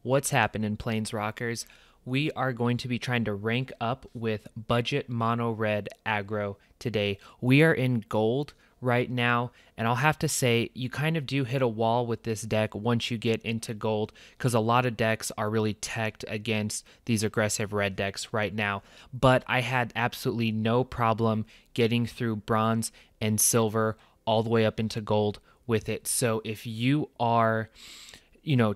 What's happening, Planesrockers? We are going to be trying to rank up with budget mono red aggro today. We are in gold right now, and I'll have to say you kind of do hit a wall with this deck once you get into gold, because a lot of decks are really teched against these aggressive red decks right now. But I had absolutely no problem getting through bronze and silver all the way up into gold with it. So if you are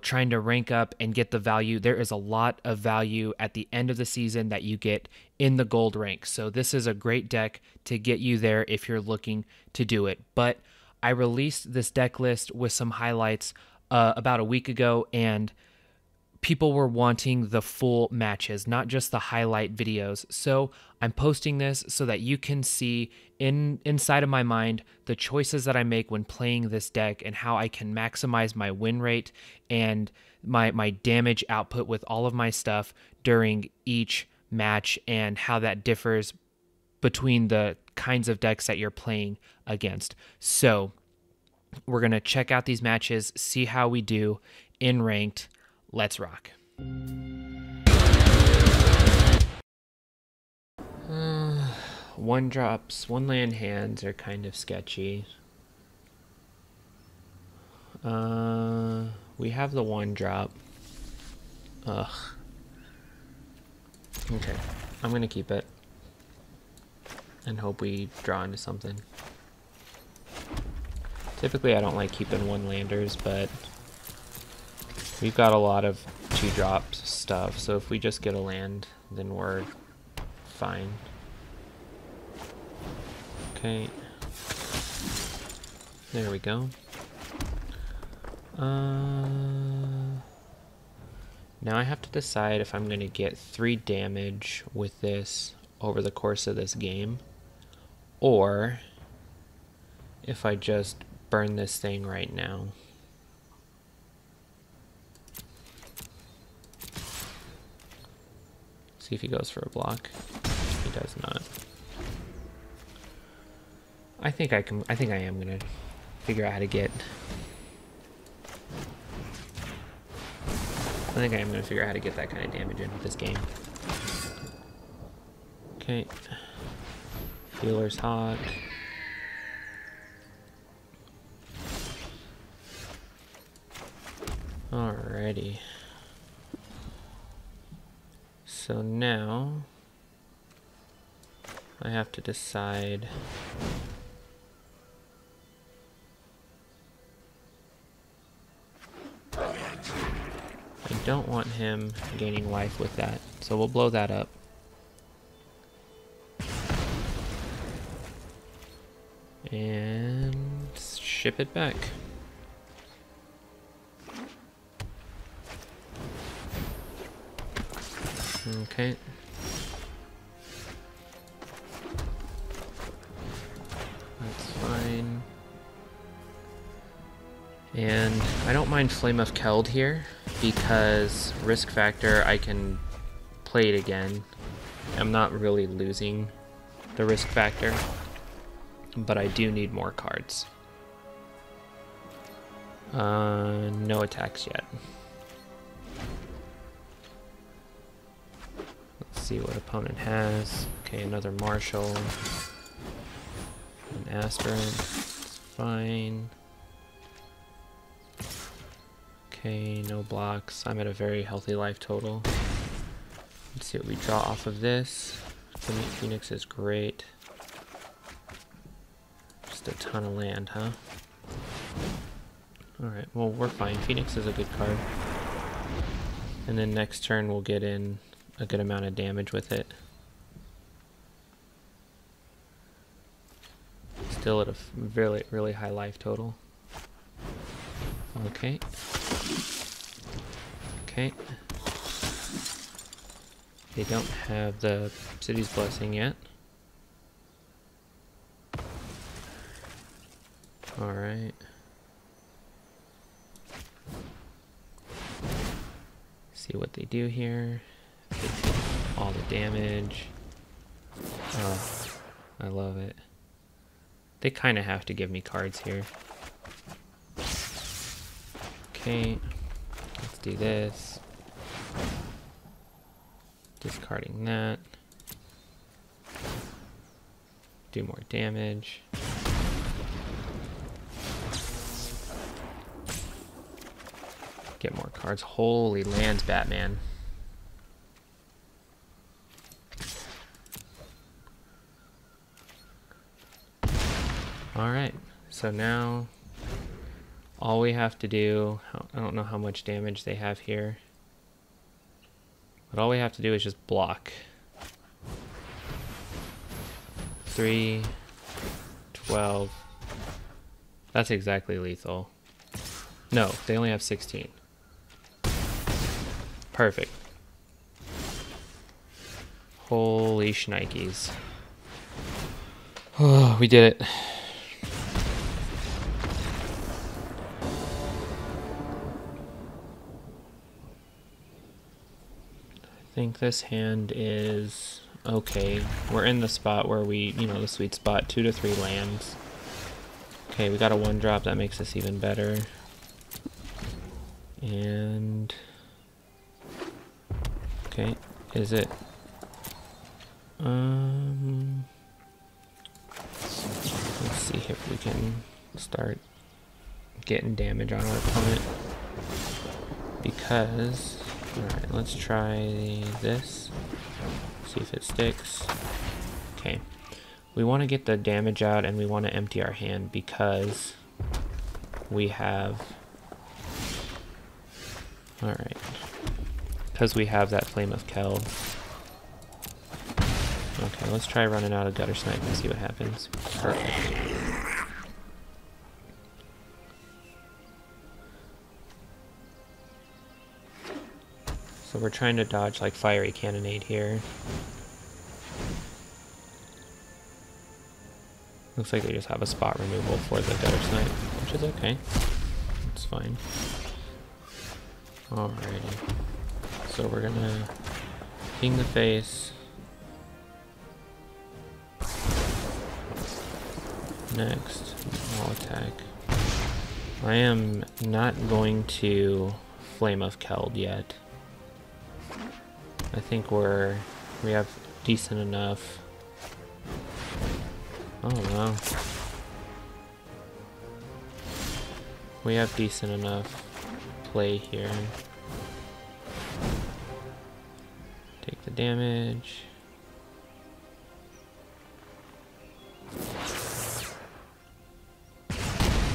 trying to rank up and get the value, there is a lot of value at the end of the season that you get in the gold rank. So this is a great deck to get you there if you're looking to do it. But I released this deck list with some highlights about a week ago, and people were wanting the full matches, not just the highlight videos. So I'm posting this so that you can see inside of my mind the choices that I make when playing this deck and how I can maximize my win rate and my damage output with all of my stuff during each match, and how that differs between the kinds of decks that you're playing against. So we're going to check out these matches, see how we do in ranked. Let's rock. One drops, one land hands are kind of sketchy. We have the one drop. Ugh. Okay, I'm gonna keep it and hope we draw into something. Typically I don't like keeping one landers, but we've got a lot of 2-drop stuff, so if we just get a land, then we're fine. Okay. There we go. Now I have to decide if I'm going to get 3 damage with this over the course of this game, or if I just burn this thing right now. See if he goes for a block. He does not. I think I am gonna figure out how to get. I think I am gonna figure out how to get that kind of damage in with this game. Okay. Healer's Hawk. Alrighty. So now I have to decide I don't want him gaining life with that, so we'll blow that up. And ship it back. Okay. That's fine. And I don't mind Flame of Keld here, because risk factor, I can play it again. I'm not really losing the risk factor, but I do need more cards. No attacks yet. See what opponent has. Okay, another Marshall. An Aspirant. It's fine. Okay, no blocks. I'm at a very healthy life total. Let's see what we draw off of this. Phoenix is great. Just a ton of land, huh? Alright, well, we're fine. Phoenix is a good card. And then next turn we'll get in a good amount of damage with it. Still at a really, really high life total. Okay. Okay. They don't have the City's Blessing yet. Alright. See what they do here. They take all the damage. Oh, I love it. They kind of have to give me cards here. Okay, let's do this. Discarding that. Do more damage. Get more cards. Holy lands, Batman. Alright, so now all we have to do, I don't know how much damage they have here, but all we have to do is just block. 3, 12. That's exactly lethal. No, they only have 16. Perfect. Holy shnikes. Oh, we did it. I think this hand is okay. We're in the spot where we, you know, the sweet spot, 2 to 3 lands. Okay, we got a 1-drop, that makes us even better. And okay, is it let's see if we can start getting damage on our opponent, because alright, let's try this, see if it sticks. Okay, we want to get the damage out and we want to empty our hand because we have alright, because we have that Flame of Kel. Okay, let's try running out of Gutter Snipe and see what happens. Perfect. So we're trying to dodge like Fiery Cannonade here. Looks like they just have a spot removal for the Gutter Snipe, which is okay. It's fine. Alrighty. So we're gonna ping the face. Next, I'll attack. I am not going to Flame of Keld yet. I think we have decent enough. Oh wow. We have decent enough play here. Take the damage.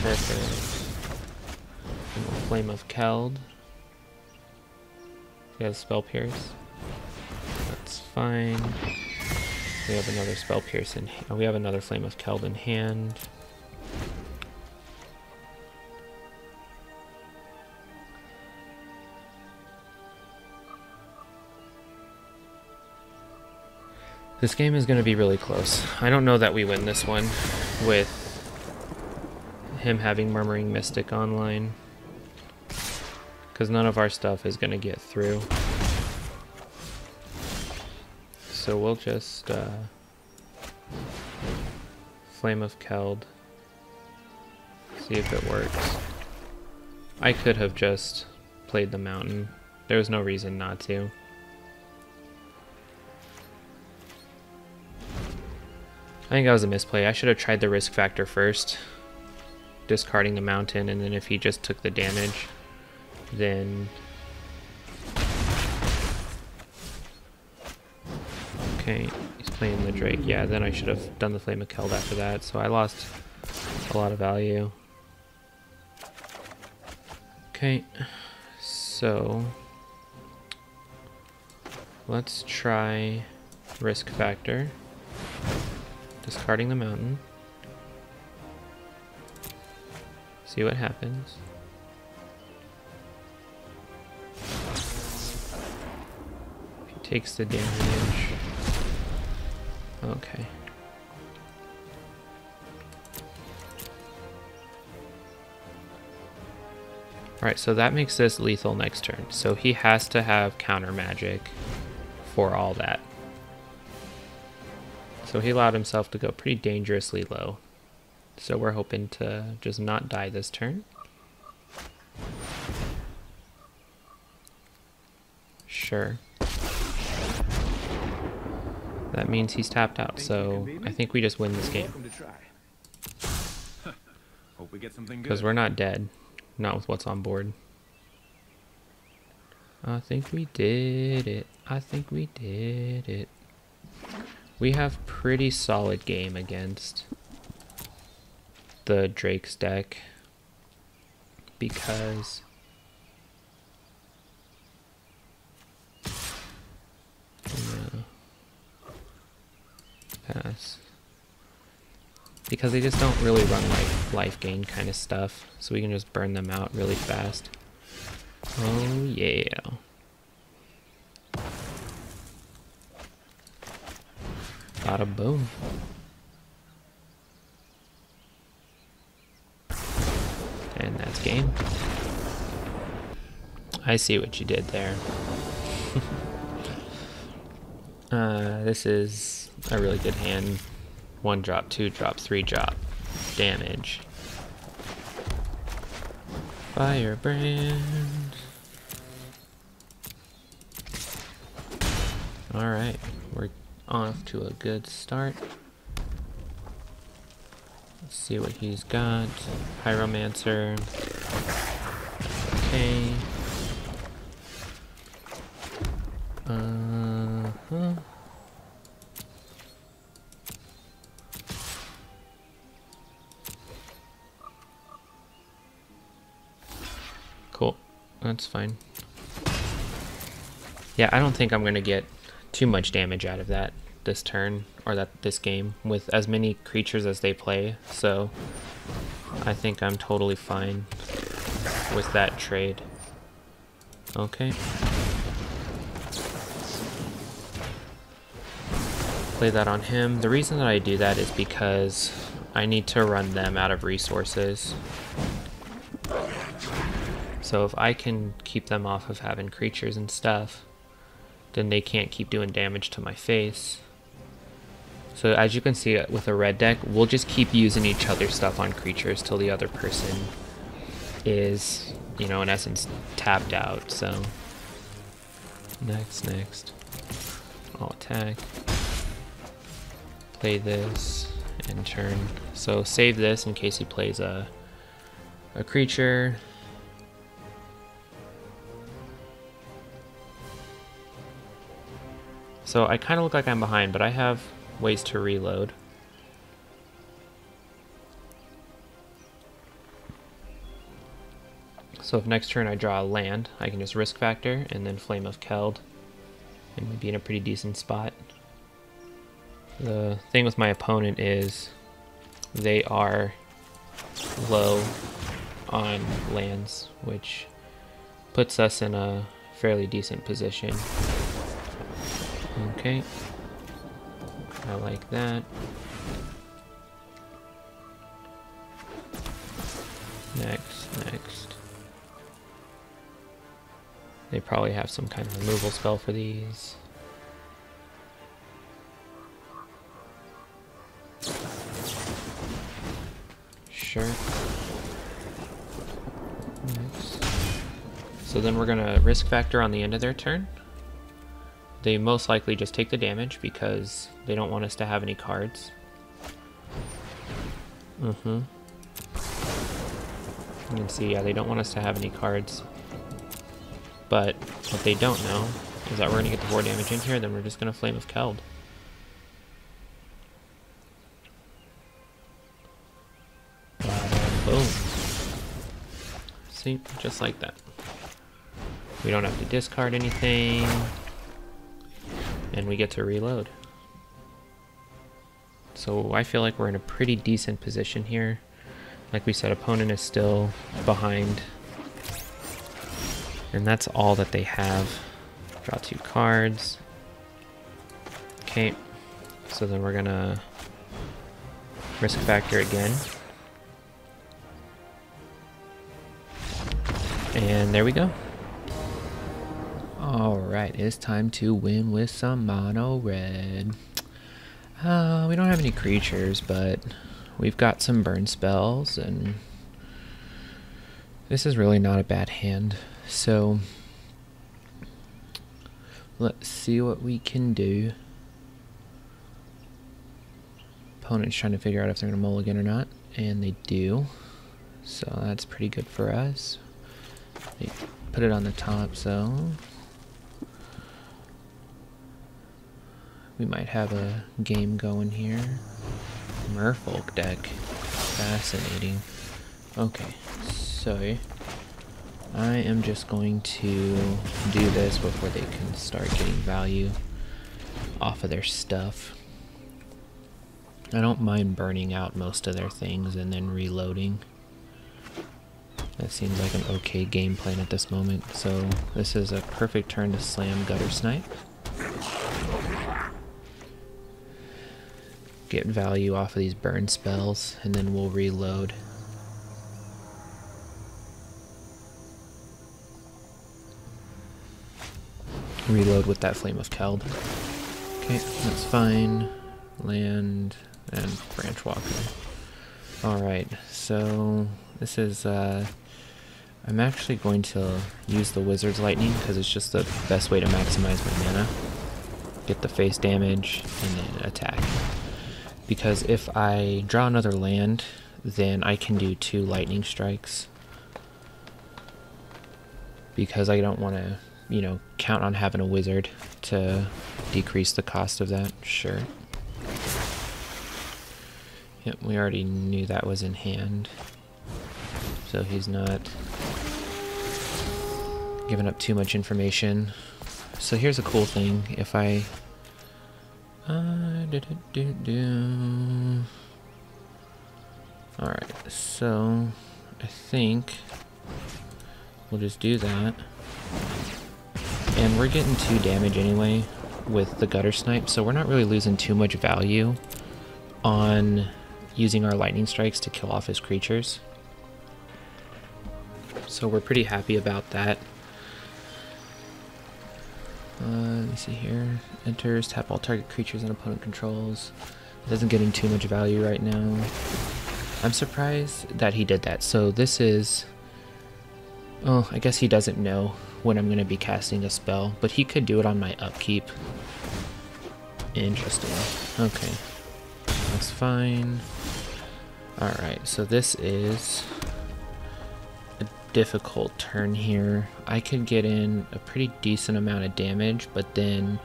Perfect. And we'll Flame of Keld. He has Spell Pierce. That's fine. We have another Spell Pierce in hand. Oh, we have another Flame of Keld in hand. This game is going to be really close. I don't know that we win this one with him having Murmuring Mystic online, because none of our stuff is going to get through. So we'll just Flame of Keld, see if it works. I could have just played the mountain. There was no reason not to. I think that was a misplay. I should have tried the risk factor first, discarding the mountain, and then if he just took the damage, then okay, he's playing the Drake. Yeah, then I should have done the Flame of Keld after that, so I lost a lot of value. Okay, so let's try risk factor, discarding the mountain. See what happens. If he takes the damage. Okay. Alright, so that makes this lethal next turn. So he has to have counter magic for all that. So he allowed himself to go pretty dangerously low. So we're hoping to just not die this turn. Sure. that means he's tapped out. So I think we just win this game. Because we're not dead. Not with what's on board. I think we did it. I think we did it. We have pretty solid game against the Drake's deck. Because pass. Because they just don't really run like life gain kind of stuff, so we can just burn them out really fast. Oh yeah. Bada boom. And that's game. I see what you did there. This is a really good hand. 1 drop, 2 drop, 3 drop. Damage. Firebrand. Alright, we're off to a good start. Let's see what he's got. Pyromancer. Okay. Cool. That's fine. Yeah, I don't think I'm gonna get too much damage out of that this turn, or this game, with as many creatures as they play, so I think I'm totally fine with that trade. Okay. Play that on him. The reason that I do that is because I need to run them out of resources. So if I can keep them off of having creatures and stuff, then they can't keep doing damage to my face. So as you can see with a red deck, we'll just keep using each other's stuff on creatures till the other person is, you know, in essence, tapped out. So next. I'll attack. Play this and turn. So save this in case he plays a creature. So I kind of look like I'm behind, but I have ways to reload. So if next turn I draw a land, I can just risk factor and then Flame of Keld, and we'd be in a pretty decent spot. The thing with my opponent is they are low on lands, which puts us in a fairly decent position. Okay, I like that. Next. They probably have some kind of removal spell for these. Sure. Next. So then we're gonna risk factor on the end of their turn. They most likely just take the damage because they don't want us to have any cards. You can see, yeah, they don't want us to have any cards. But what they don't know is that we're going to get the 4 damage in here, then we're just going to Flame of Keld. Boom. See, just like that. We don't have to discard anything. And we get to reload. So I feel like we're in a pretty decent position here. Like we said, opponent is still behind. And that's all that they have. Draw 2 cards. Okay. So then we're gonna risk factor again. And there we go. Alright, it's time to win with some mono red. We don't have any creatures, but we've got some burn spells, and this is really not a bad hand. So let's see what we can do. opponent's trying to figure out if they're going to mulligan or not, and they do. So that's pretty good for us. They put it on the top, so we might have a game going here. Murfolk deck. Fascinating. Okay, so I am just going to do this before they can start getting value off of their stuff. I don't mind burning out most of their things and then reloading. That seems like an okay game plan at this moment. So this is a perfect turn to slam Gutter Snipe. Get value off of these burn spells, and then we'll reload. Reload with that Flame of Keld. Okay, that's fine. Land and Branch Walker. Alright, so this is, I'm actually going to use the Wizard's Lightning because it's just the best way to maximize my mana. Get the face damage and then attack. Because if I draw another land, then I can do 2 lightning strikes. Because I don't want to, you know, count on having a wizard to decrease the cost of that. Sure. Yep, we already knew that was in hand. So he's not giving up too much information. So here's a cool thing. If I Alright, so I think we'll just do that. And we're getting 2 damage anyway with the Gutter Snipe, so we're not really losing too much value on using our lightning strikes to kill off his creatures. So we're pretty happy about that. Let me see here. Enters, tap all target creatures and opponent controls. It doesn't get him too much value right now. I'm surprised that he did that. So this is... Oh, I guess he doesn't know when I'm going to be casting a spell, but he could do it on my upkeep. Interesting. Okay. That's fine. Alright, so this is a difficult turn here. I could get in a pretty decent amount of damage, but then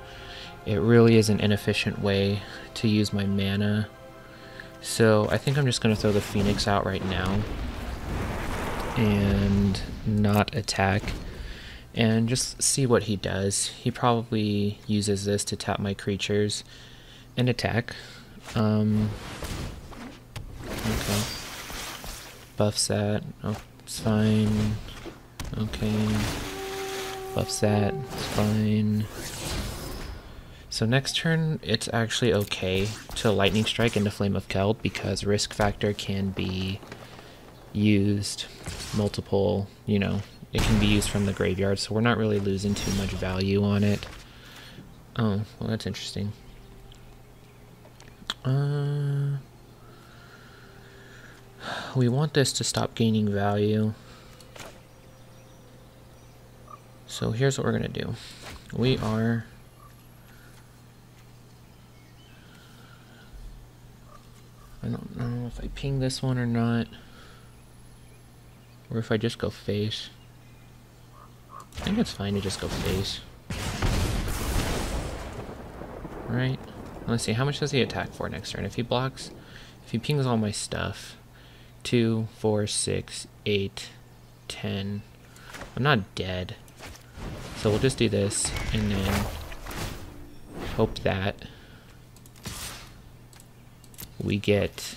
it really is an inefficient way to use my mana. So I think I'm just going to throw the Phoenix out right now and not attack and just see what he does. He probably uses this to tap my creatures and attack. Okay. Buffs that. Oh, it's fine. Okay. Buffs that. It's fine. So next turn, it's actually okay to Lightning Strike into Flame of Keld because Risk Factor can be used multiple, you know, it can be used from the graveyard, so we're not really losing too much value on it. Oh, well that's interesting. We want this to stop gaining value. So here's what we're gonna do. We are I don't know if I ping this one or not, or if I just go face. I think it's fine to just go face. Right? Let's see, how much does he attack for next turn? If he blocks, if he pings all my stuff, 2, 4, 6, 8, 10. I'm not dead. So we'll just do this, and then hope that we get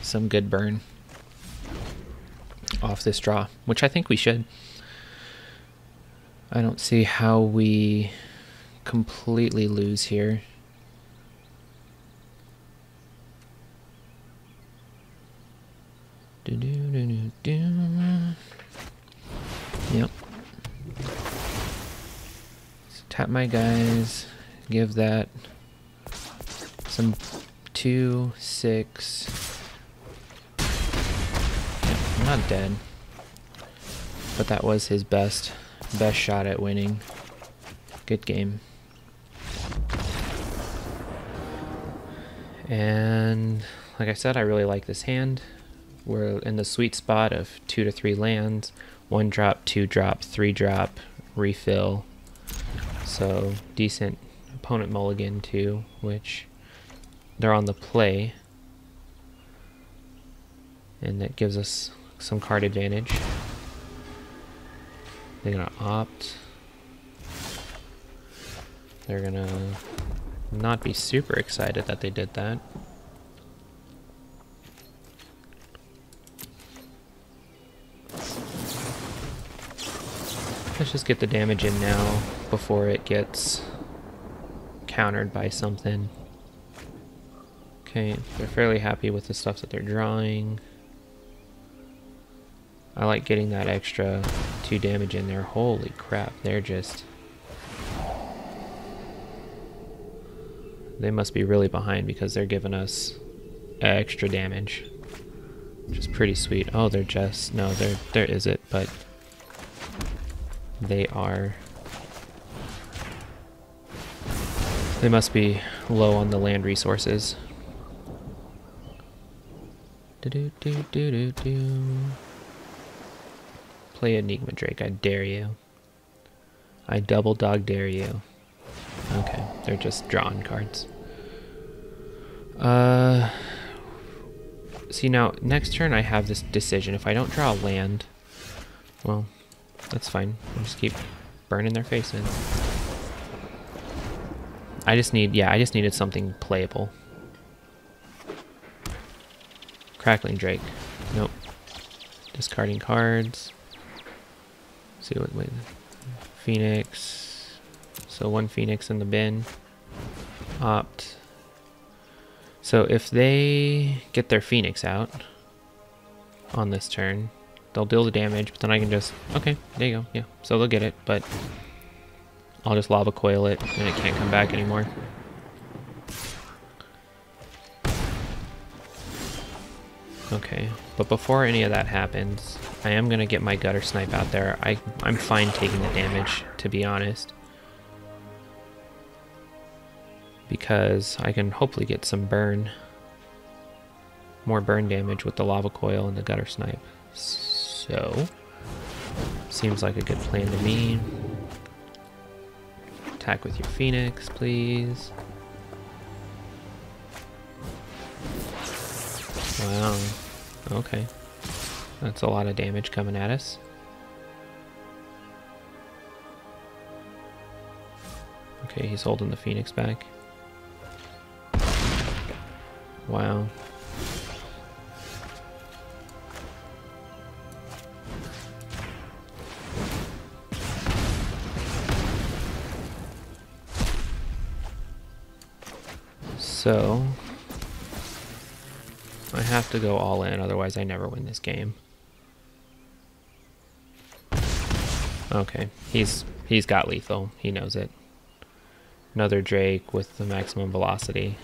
some good burn off this draw, which I think we should. I don't see how we completely lose here. Yep. So tap my guys, give that some 2, 6. Yeah, I'm not dead, but that was his best shot at winning. Good game. And like I said, I really like this hand. We're in the sweet spot of 2 to 3 lands, 1 drop, 2 drop, 3 drop, refill. So decent opponent mulligan too, which they're on the play. And that gives us some card advantage. They're gonna opt. They're gonna not be super excited that they did that. Let's just get the damage in now before it gets countered by something. Okay, they're fairly happy with the stuff that they're drawing. I like getting that extra 2 damage in there. Holy crap, they're just... They must be really behind because they're giving us extra damage, which is pretty sweet. Oh, they're just... No, they're Izzet, but they are... They must be low on the land resources. Do-do-do-do-do-do. Play Enigma Drake, I dare you. I double dog dare you. Okay, they're just drawing cards. See now, next turn I have this decision. If I don't draw a land, well, that's fine. I'll just keep burning their face in. I just needed something playable. Crackling Drake. Nope. Discarding cards. See what, wait. Phoenix. So 1 Phoenix in the bin. Opt. So if they get their Phoenix out on this turn, they'll deal the damage, but then I can just, okay, there you go, yeah. So they'll get it, but I'll just lava coil it and it can't come back anymore. Okay, but before any of that happens, I am going to get my gutter snipe out there. I'm fine taking the damage, to be honest, because I can hopefully get some burn, more burn damage with the lava coil and the gutter snipe. So, seems like a good plan to me. Attack with your Phoenix, please. Wow, okay. That's a lot of damage coming at us. Okay, he's holding the Phoenix back. Wow. So, I have to go all in, otherwise I never win this game. Okay, he's got lethal. He knows it. Another Drake with the maximum velocity.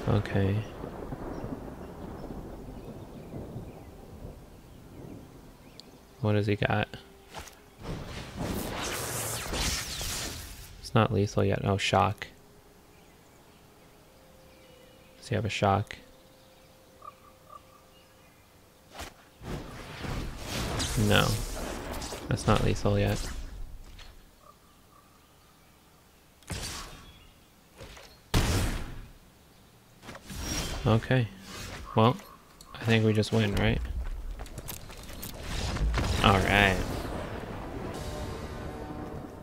Okay. What has he got? It's not lethal yet. Oh, shock. Does he have a shock? No. That's not lethal yet. Okay. Well, I think we just win, right? Alright.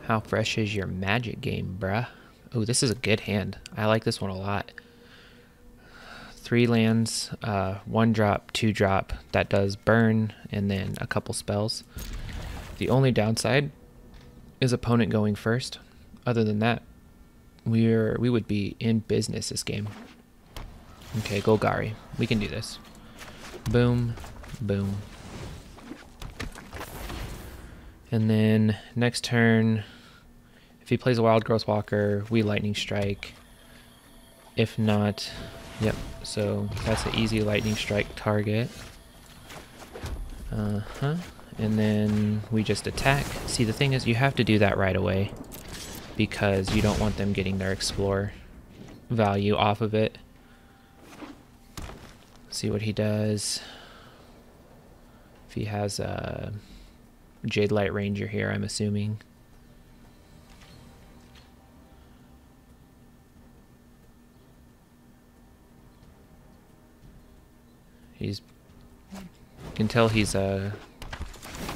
How fresh is your Magic game, bruh? Oh, this is a good hand. I like this one a lot. 3 lands, 1 drop, 2 drop. That does burn, and then a couple spells. The only downside is opponent going first. Other than that, we would be in business this game. Okay, Golgari. We can do this. Boom, boom. And then next turn, if he plays a Wild Growth Walker, we Lightning Strike. If not, yep, so that's an easy Lightning Strike target. And then we just attack. See, the thing is, you have to do that right away because you don't want them getting their explore value off of it. See what he does. If he has a Jade Light Ranger here, I'm assuming. You can tell he's a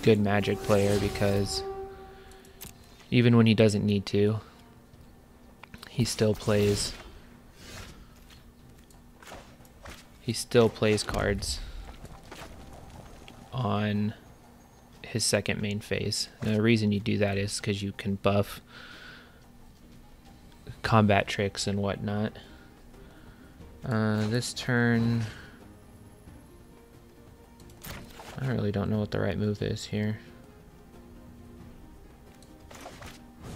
good Magic player because even when he doesn't need to, he still plays cards on his second main phase. Now, the reason you do that is because you can buff combat tricks and whatnot. This turn, I really don't know what the right move is here.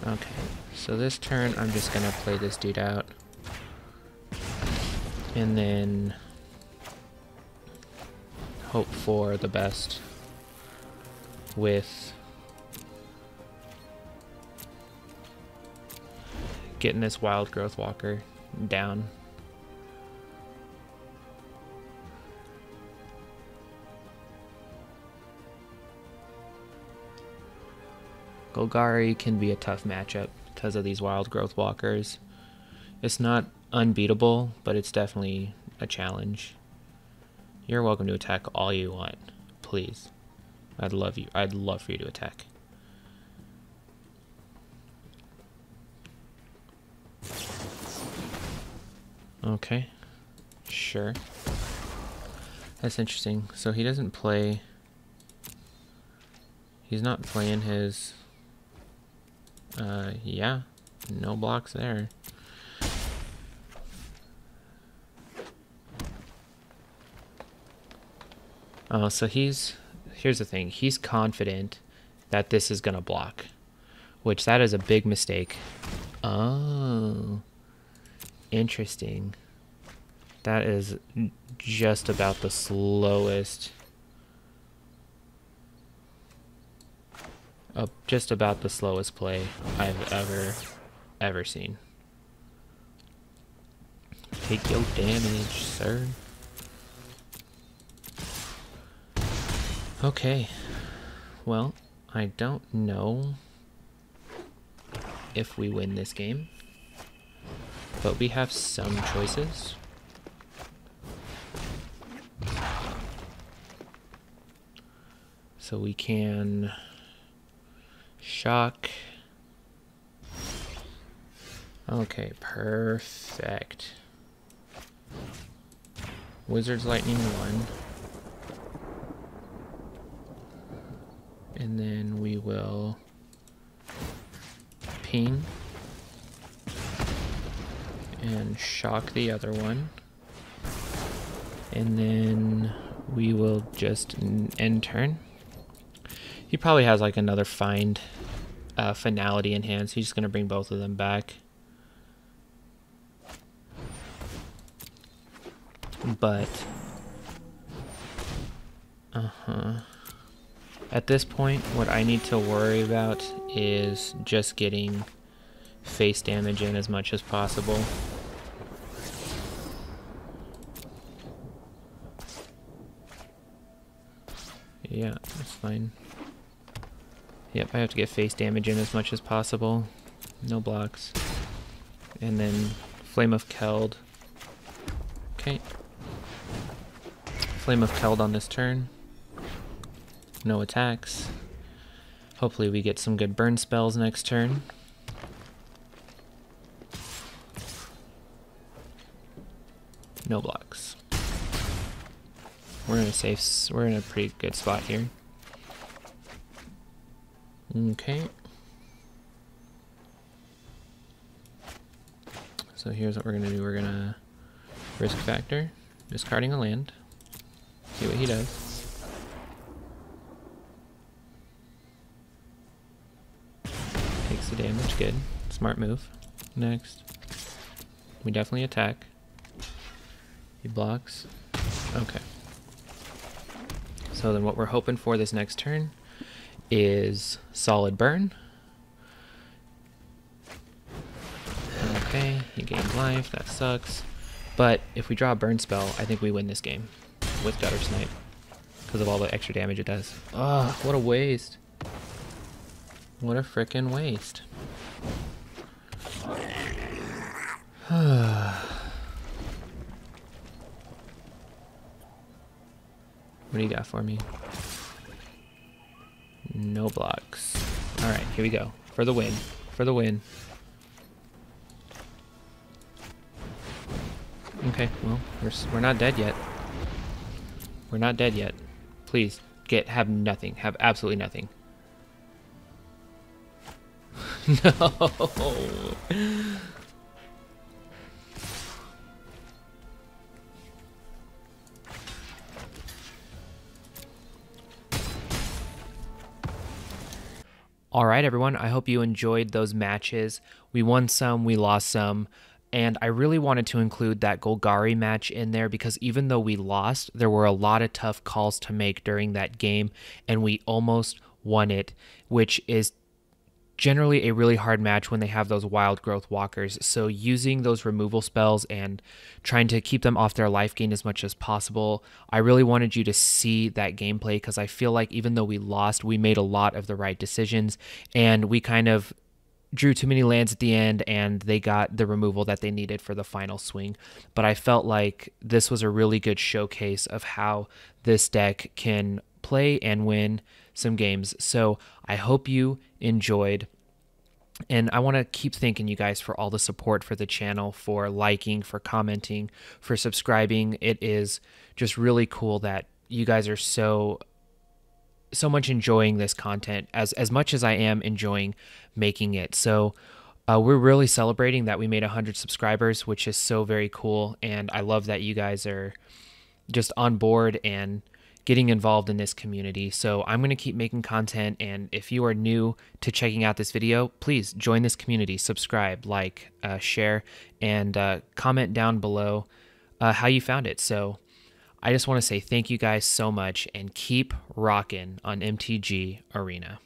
Okay, so this turn I'm just gonna play this dude out. And then hope for the best with getting this Wild Growth Walker down. Golgari can be a tough matchup because of these Wild Growth Walkers. It's not unbeatable, but it's definitely a challenge. You're welcome to attack all you want, please. I'd love for you to attack. Okay, sure. That's interesting. So he doesn't play. He's not playing his. Yeah, no blocks there. Oh, so here's the thing. He's confident that this is gonna block, which that is a big mistake. Oh, interesting. That is just about the slowest. Just about the slowest play I've ever seen. Take your damage, sir. Okay, well, I don't know if we win this game, but we have some choices. So we can shock. Okay, perfect. Wizard's Lightning 1. And then we will ping and shock the other one. And then we will just end turn. He probably has like another find finality in hand, so he's just going to bring both of them back. But at this point, what I need to worry about is just getting face damage in as much as possible. Yeah, that's fine. Yep, I have to get face damage in as much as possible. No blocks. And then Flame of Keld. Okay. Flame of Keld on this turn. No attacks. Hopefully we get some good burn spells next turn. No blocks. We're in a pretty good spot here. Okay. So here's what we're gonna do. We're gonna risk factor, discarding a land. See what he does. Takes the damage, good. Smart move. Next. We definitely attack. He blocks. Okay. So then what we're hoping for this next turn is solid burn. Okay, he gained life, that sucks. But if we draw a burn spell, I think we win this game with Gutter Snipe because of all the extra damage it does. Ugh, what a waste. What a frickin' waste. What do you got for me? No blocks. Alright, here we go. For the win. For the win. Okay, well, we're not dead yet. We're not dead yet. Please, have nothing. Have absolutely nothing. No! All right, everyone, I hope you enjoyed those matches. We won some, we lost some, and I really wanted to include that Golgari match in there because even though we lost, there were a lot of tough calls to make during that game, and we almost won it, which is generally a really hard match when they have those wild growth walkers. So using those removal spells and trying to keep them off their life gain as much as possible, I really wanted you to see that gameplay because I feel like even though we lost, we made a lot of the right decisions and we kind of drew too many lands at the end and they got the removal that they needed for the final swing. But I felt like this was a really good showcase of how this deck can play and win some games. So I hope you enjoyed, and I want to keep thanking you guys for all the support for the channel, for liking, for commenting, for subscribing. It is just really cool that you guys are so much enjoying this content as much as I am enjoying making it. So we're really celebrating that we made 100 subscribers, which is so very cool, and I love that you guys are just on board and getting involved in this community. So I'm going to keep making content, and if you are new to checking out this video, please join this community, subscribe, like, share, and comment down below how you found it. So I just want to say thank you guys so much and keep rocking on MTG Arena.